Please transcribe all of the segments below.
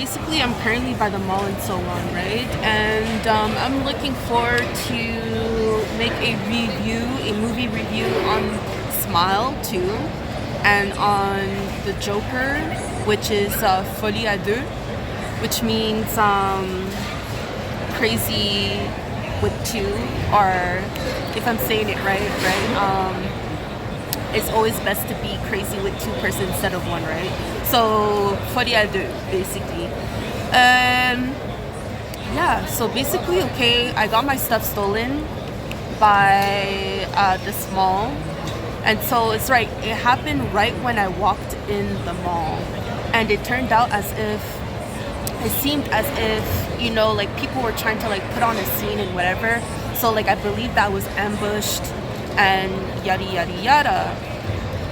basically I'm currently by the mall and so on, right? And I'm looking forward to make a movie review on Smile too, and on The Joker, which is Folie à deux, which means crazy with two, or if I'm saying it right? It's always best to be crazy with two persons instead of one, right? So, folie à deux, basically. Yeah, so basically, okay, I got my stuff stolen by this mall. And so it's right, it happened right when I walked in the mall. And it turned out it seemed as if, like people were trying to like put on a scene and whatever. So like I believe that was ambushed and yada yada yada.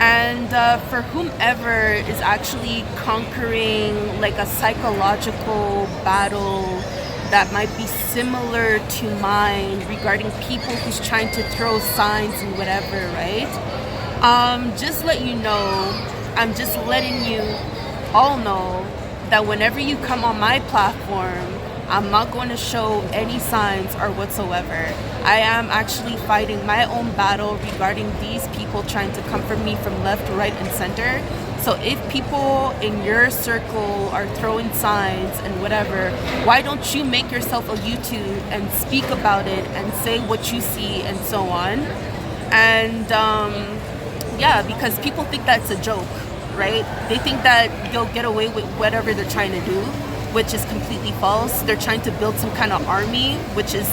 And for whomever is actually conquering like a psychological battle that might be similar to mine regarding people who's trying to throw signs and whatever, right? Just let you know, I'm just letting you all know that whenever you come on my platform, I'm not going to show any signs or whatsoever. I am actually fighting my own battle regarding these people trying to come for me from left, right, and center. So if people in your circle are throwing signs and whatever, why don't you make yourself a YouTube and speak about it and say what you see and so on? And yeah, because people think that's a joke, right? They think that they'll get away with whatever they're trying to do, which is completely false. They're trying to build some kind of army, which is,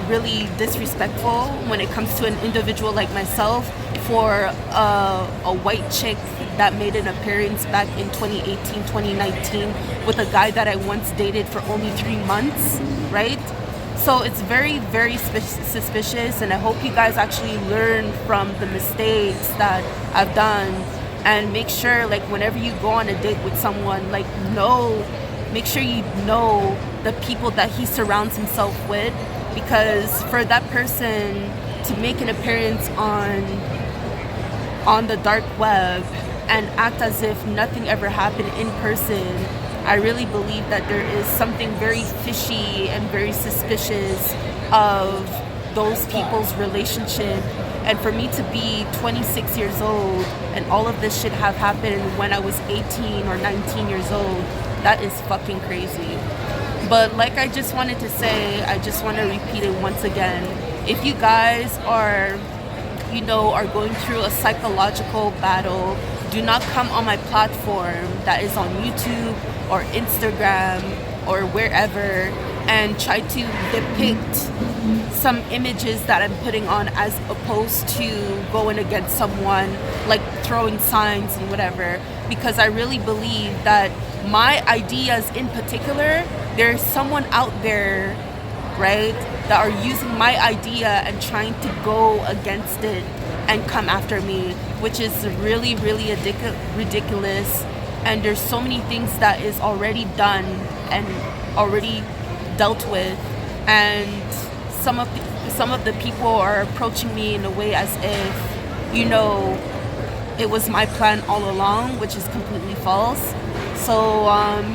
really disrespectful when it comes to an individual like myself, for a white chick that made an appearance back in 2018, 2019 with a guy that I once dated for only 3 months, right? So it's very, very suspicious, and I hope you guys actually learn from the mistakes that I've done, and make sure, like, whenever you go on a date with someone, like, make sure you know the people that he surrounds himself with, because for that person to make an appearance on the dark web and act as if nothing ever happened in person, I really believe that there is something very fishy and very suspicious of those people's relationship. And for me to be 26 years old and all of this shit have happened when I was 18 or 19 years old, that is fucking crazy. But like I just wanted to say, I just want to repeat it once again. If you guys are going through a psychological battle, do not come on my platform that is on YouTube or Instagram or wherever and try to depict some images that I'm putting on, as opposed to going against someone, like throwing signs and whatever, because I really believe that my ideas in particular, there's someone out there, right, that are using my idea and trying to go against it and come after me, which is really, really ridiculous. And there's so many things that is already done and already dealt with, and some of the people are approaching me in a way as if, it was my plan all along, which is completely false. So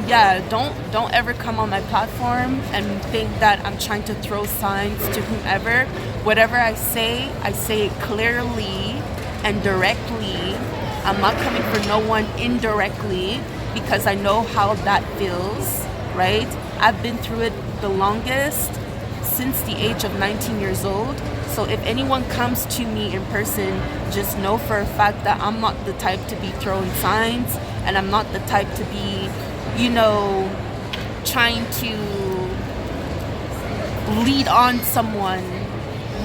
yeah, don't ever come on my platform and think that I'm trying to throw signs to whomever. Whatever I say it clearly and directly. I'm not coming for no one indirectly, because I know how that feels, right? I've been through it the longest, since the age of 19 years old. So if anyone comes to me in person, just know for a fact that I'm not the type to be throwing signs, and I'm not the type to be, trying to lead on someone,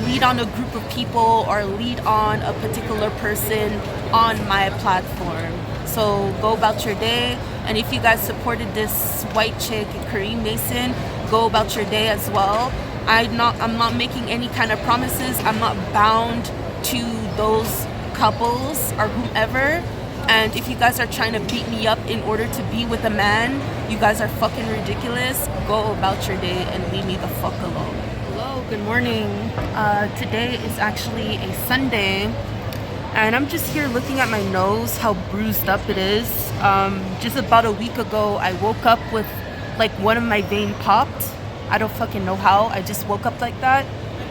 lead on a group of people, or lead on a particular person on my platform. So go about your day. And if you guys supported this white chick, Kareem Mason, go about your day as well. I'm not making any kind of promises. I'm not bound to those couples or whomever. And if you guys are trying to beat me up in order to be with a man, you guys are fucking ridiculous. Go about your day and leave me the fuck alone. Hello, good morning. Today is actually a Sunday, And I'm just here looking at my nose, how bruised up it is. Just about a week ago, I woke up with like one of my vein popped. I don't fucking know how. I just woke up like that.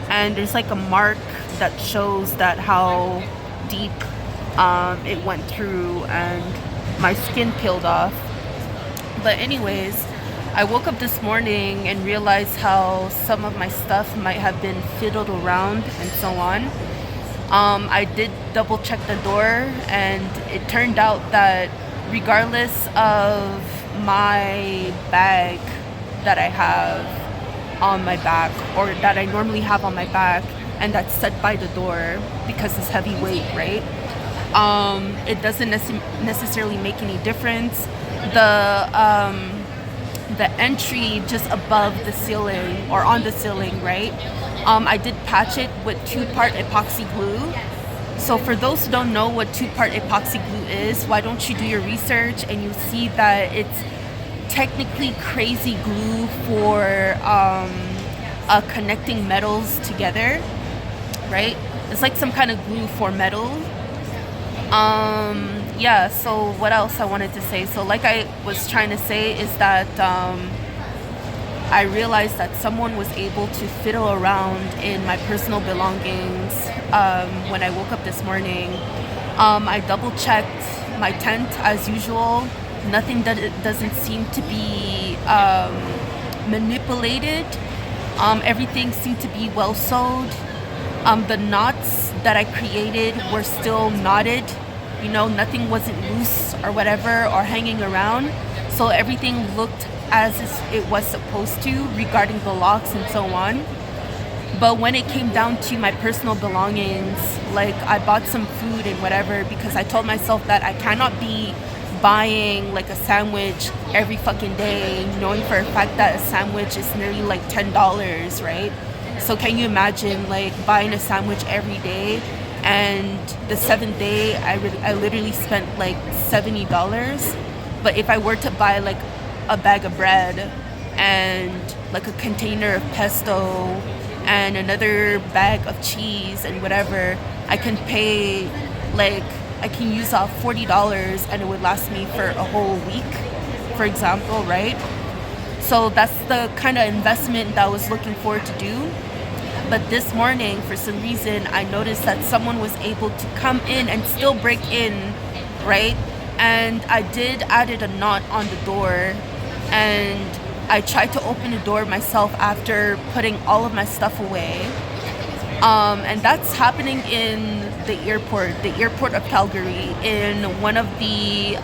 And there's like a mark that shows that how deep it went through, and my skin peeled off. But anyways, I woke up this morning and realized how some of my stuff might have been fiddled around and so on. I did double check the door, and it turned out that regardless of my bag that I have on my back, or that I normally have on my back, and that's set by the door because it's heavy weight, right? It doesn't necessarily make any difference. The entry just above the ceiling, or on the ceiling, right? I did patch it with 2-part epoxy glue. So for those who don't know what 2-part epoxy glue is, why don't you do your research and you see that it's technically crazy glue for connecting metals together, right? It's like some kind of glue for metal. Yeah, so what else I wanted to say? So like I was trying to say is that I realized that someone was able to fiddle around in my personal belongings when I woke up this morning. I double checked my tent as usual. Nothing that it doesn't seem to be manipulated. Everything seemed to be well sewed. The knots that I created were still knotted. You know, nothing wasn't loose or whatever or hanging around. So everything looked as it was supposed to regarding the locks and so on. But when it came down to my personal belongings, like I bought some food and whatever, because I told myself that I cannot be buying like a sandwich every fucking day, knowing for a fact that a sandwich is nearly like $10, right? So can you imagine like buying a sandwich every day, and the 7th day I literally spent like $70. But if I were to buy like a bag of bread and like a container of pesto and another bag of cheese and whatever, I can pay like, I can use off $40 and it would last me for a whole week, for example, right? So that's the kind of investment that I was looking forward to do. But this morning, for some reason, I noticed that someone was able to come in and still break in, right? And I did added a knot on the door, and I tried to open the door myself after putting all of my stuff away. And that's happening in the airport of Calgary, in one of the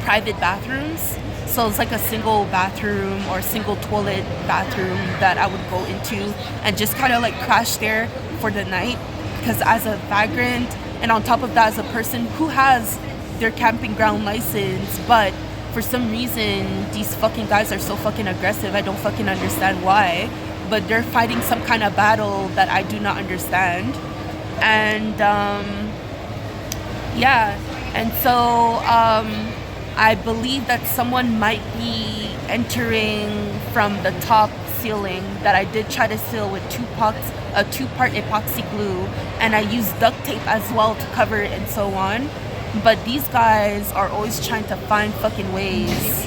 private bathrooms. So it's like a single bathroom or single toilet bathroom that I would go into and just kind of like crash there for the night. Because as a vagrant, and on top of that, as a person who has their camping ground license, but for some reason these fucking guys are so fucking aggressive. I don't fucking understand why, but they're fighting some kind of battle that I do not understand. And yeah, and so I believe that someone might be entering from the top ceiling that I did try to seal with 2-part epoxy glue, and I used duct tape as well to cover it and so on. But these guys are always trying to find fucking ways.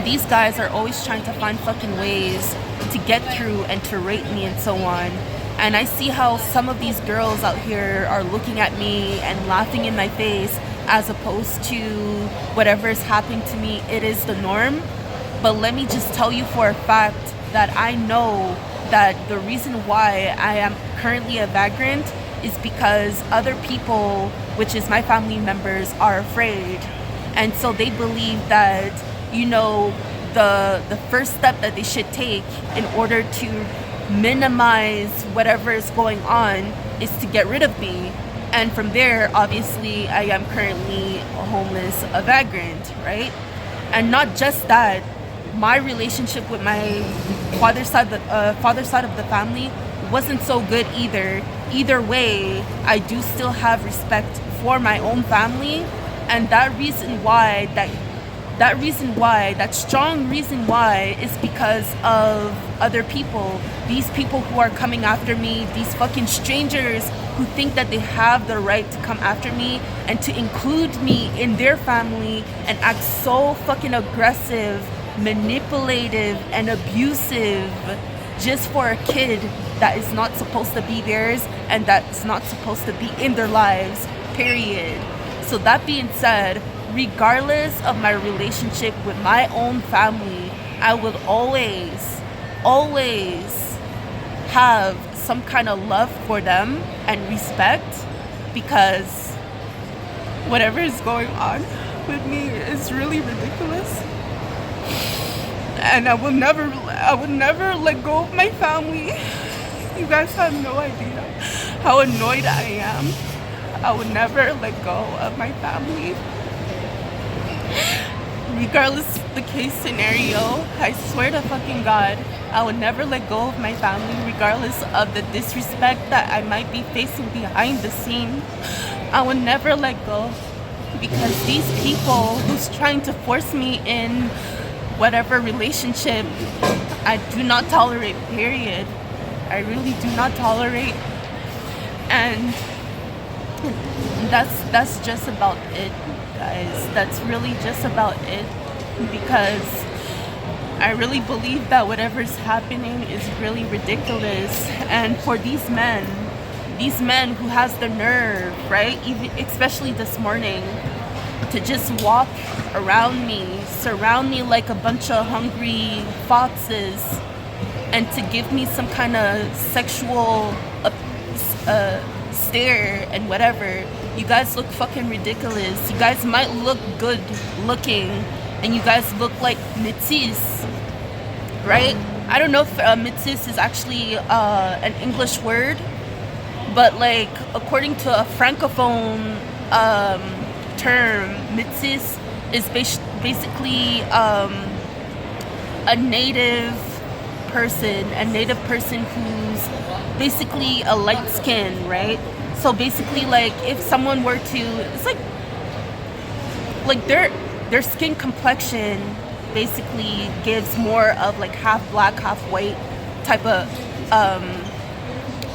These guys are always trying to find fucking ways to get through and to rape me and so on. And I see how some of these girls out here are looking at me and laughing in my face, as opposed to whatever is happening to me, it is the norm. But let me just tell you for a fact that I know that the reason why I am currently a vagrant is because other people, which is my family members, are afraid. And so they believe that, you know, the first step that they should take in order to minimize whatever is going on is to get rid of me. And from there, obviously, I am currently a homeless, a vagrant, right? And not just that, my relationship with my father's side of the family wasn't so good either. Either way, I do still have respect for my own family, and that reason why that that reason why, that strong reason why, is because of other people. These people who are coming after me, these fucking strangers who think that they have the right to come after me and to include me in their family and act so fucking aggressive, manipulative, and abusive just for a kid that is not supposed to be theirs and that's not supposed to be in their lives, period. So that being said, regardless of my relationship with my own family, I will always have some kind of love for them and respect, because whatever is going on with me is really ridiculous. And I would never let go of my family. You guys have no idea how annoyed I am. I would never let go of my family. Regardless of the case scenario, I swear to fucking God, I would never let go of my family, regardless of the disrespect that I might be facing behind the scene. I would never let go, because these people who's trying to force me in whatever relationship, I do not tolerate, period. I really do not tolerate. And that's just about it, guys. That's really just about it, because I really believe that whatever's happening is really ridiculous. And for these men who has the nerve, right, even especially this morning, to just walk around me, surround me like a bunch of hungry foxes, and to give me some kind of sexual stare and whatever. You guys look fucking ridiculous. You guys might look good looking, and you guys look like métis, right? I don't know if métis is actually an English word, but like according to a francophone term, métis is basically a native person who's basically a light skin, right? So basically, like, if someone were to, it's like their skin complexion basically gives more of like half black, half white type of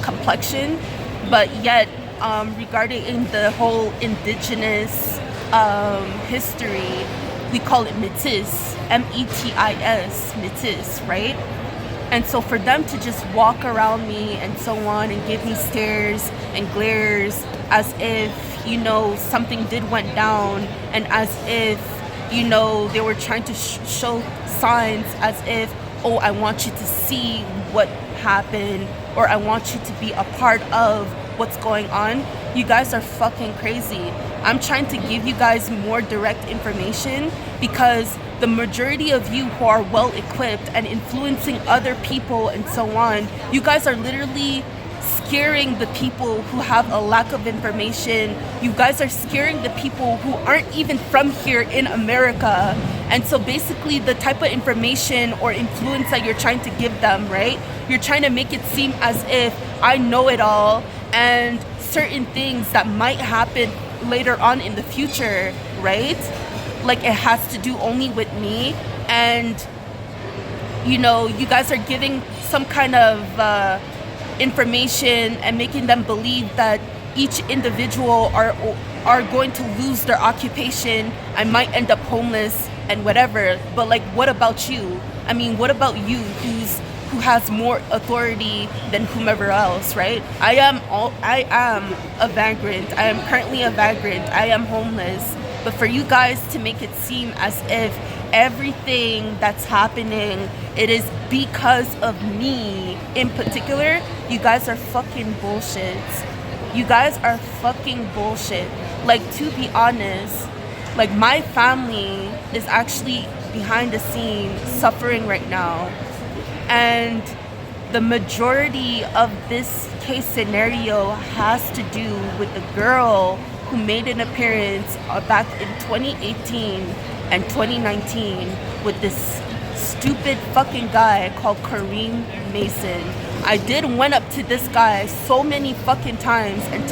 complexion, but yet regarding the whole indigenous history, we call it métis, M-E-T-I-S, métis, right? And so for them to just walk around me and so on and give me stares and glares as if, you know, something did went down, and as if, you know, they were trying to show signs as if, oh, I want you to see what happened, or I want you to be a part of what's going on. You guys are fucking crazy. I'm trying to give you guys more direct information, because the majority of you who are well equipped and influencing other people and so on, you guys are literally scaring the people who have a lack of information. You guys are scaring the people who aren't even from here in America. And so basically the type of information or influence that you're trying to give them, right? You're trying to make it seem as if I know it all, and certain things that might happen later on in the future, right? Like it has to do only with me. And, you know, you guys are giving some kind of information and making them believe that each individual are going to lose their occupation. I might end up homeless and whatever. But like, what about you? I mean, what about you who has more authority than whomever else, right? I am a vagrant. I am currently a vagrant. I am homeless. But for you guys to make it seem as if everything that's happening, it is because of me in particular, you guys are fucking bullshit. You guys are fucking bullshit. Like, to be honest, like, my family is actually behind the scenes suffering right now. And the majority of this case scenario has to do with the girl who made an appearance back in 2018 and 2019 with this stupid fucking guy called Kareem Mason. I did went up to this guy so many fucking times and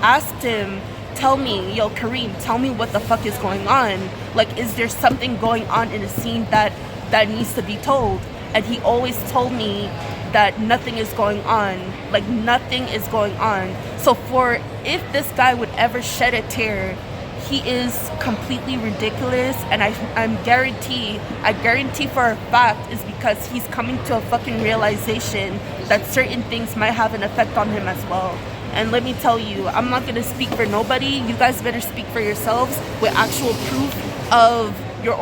asked him, tell me, yo, Kareem, tell me what the fuck is going on. Like, is there something going on in the scene that needs to be told? And he always told me that nothing is going on. Like, nothing is going on. So if this guy would ever shed a tear, he is completely ridiculous, and I guarantee for a fact is because he's coming to a fucking realization that certain things might have an effect on him as well. And let me tell you, I'm not gonna speak for nobody. You guys better speak for yourselves with actual proof of your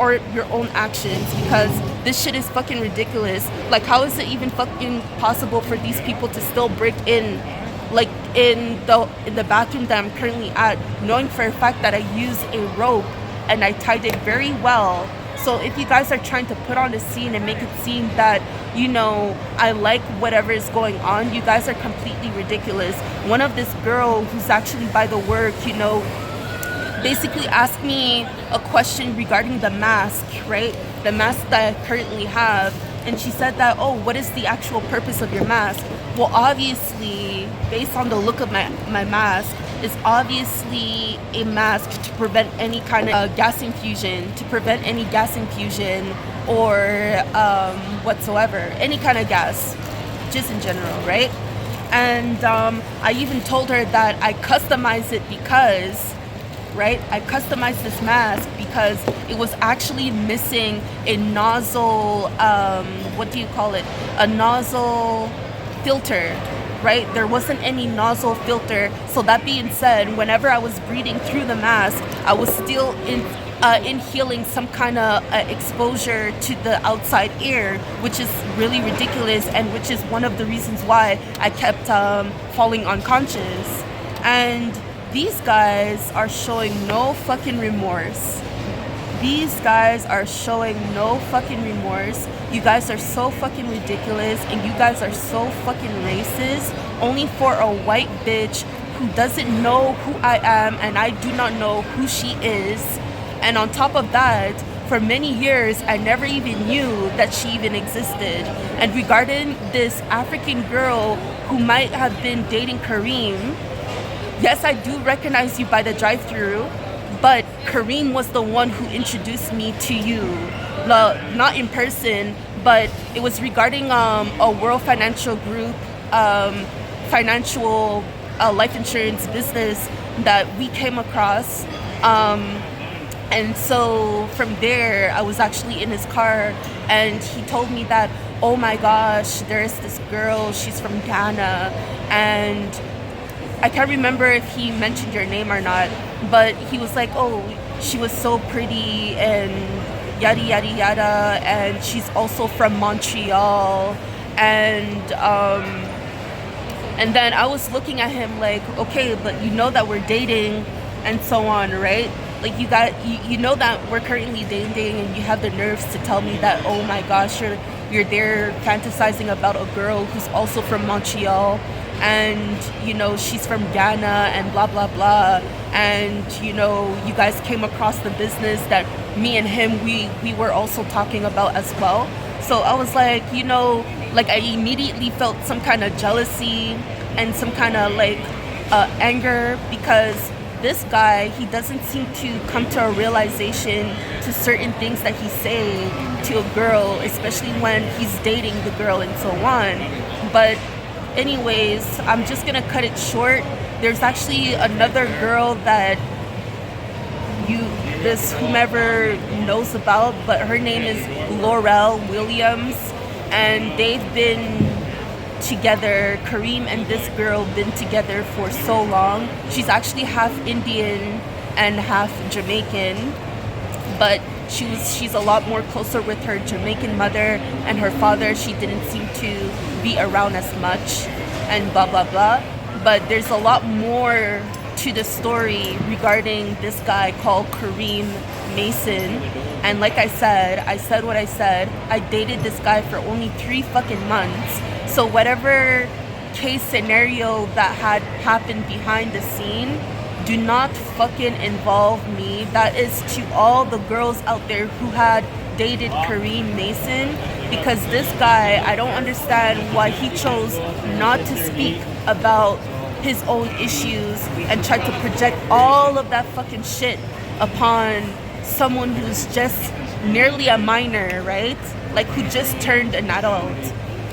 own actions, because this shit is fucking ridiculous. Like, how is it even fucking possible for these people to still break in, like in the bathroom that I'm currently at, knowing for a fact that I use a rope and I tied it very well? So if you guys are trying to put on a scene and make it seem that, you know, I like whatever is going on, you guys are completely ridiculous. One of this girl who's actually by the work, you know, basically asked me a question regarding the mask, right? The mask that I currently have. And she said that, oh, what is the actual purpose of your mask? Well, obviously, based on the look of my mask, is obviously a mask to prevent any kind of gas infusion, or whatsoever, any kind of gas, just in general, right? And I even told her that I customized it because, right? I customized this mask because it was actually missing a nozzle, a nozzle filter, right? There wasn't any nozzle filter. So that being said, whenever I was breathing through the mask, I was still inhaling some kind of exposure to the outside air, which is really ridiculous, and which is one of the reasons why I kept falling unconscious. And these guys are showing no fucking remorse. These guys are showing no fucking remorse. You guys are so fucking ridiculous, and you guys are so fucking racist, only for a white bitch who doesn't know who I am, and I do not know who she is. And on top of that, for many years, I never even knew that she even existed. And regarding this African girl who might have been dating Kareem, yes, I do recognize you by the drive-thru, but Kareem was the one who introduced me to you. Not in person, but it was regarding a World Financial Group financial life insurance business that we came across. And so from there, I was actually in his car, and he told me that, oh my gosh, there's this girl, she's from Ghana, and I can't remember if he mentioned your name or not, but he was like, oh, she was so pretty and yada yada yada, and she's also from Montreal. And then I was looking at him like, okay, but you know that we're dating and so on, right? Like, you know that we're currently dating, and you have the nerves to tell me that, oh my gosh, you're there fantasizing about a girl who's also from Montreal, and you know she's from Ghana and blah blah blah, and you know you guys came across the business that me and him we were also talking about as well. So I was like, you know, like I immediately felt some kind of jealousy and some kind of like anger, because this guy, he doesn't seem to come to a realization to certain things that he's saying to a girl, especially when he's dating the girl and so on. But anyways, I'm just gonna cut it short. There's actually another girl that whomever knows about, but her name is Laurel Williams, and they've been together. Kareem and this girl been together for so long. She's actually half Indian and half Jamaican, but she's a lot more closer with her Jamaican mother, and her father, she didn't seem to be around as much, and blah blah blah. But there's a lot more to the story regarding this guy called Kareem Mason. And like I said what I said. I dated this guy for only 3 fucking months. So whatever case scenario that had happened behind the scene, do not fucking involve me. That is to all the girls out there who had dated Kareem Mason, because this guy, I don't understand why he chose not to speak about his own issues and tried to project all of that fucking shit upon someone who's just nearly a minor, right? Like who just turned an adult.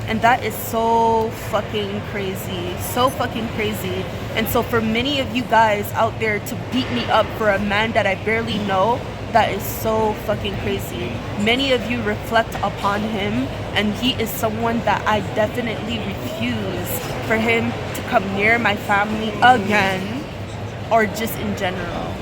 And that is so fucking crazy. So fucking crazy. And so for many of you guys out there to beat me up for a man that I barely know, that is so fucking crazy. Many of you reflect upon him, and he is someone that I definitely refuse for him to come near my family again, or just in general.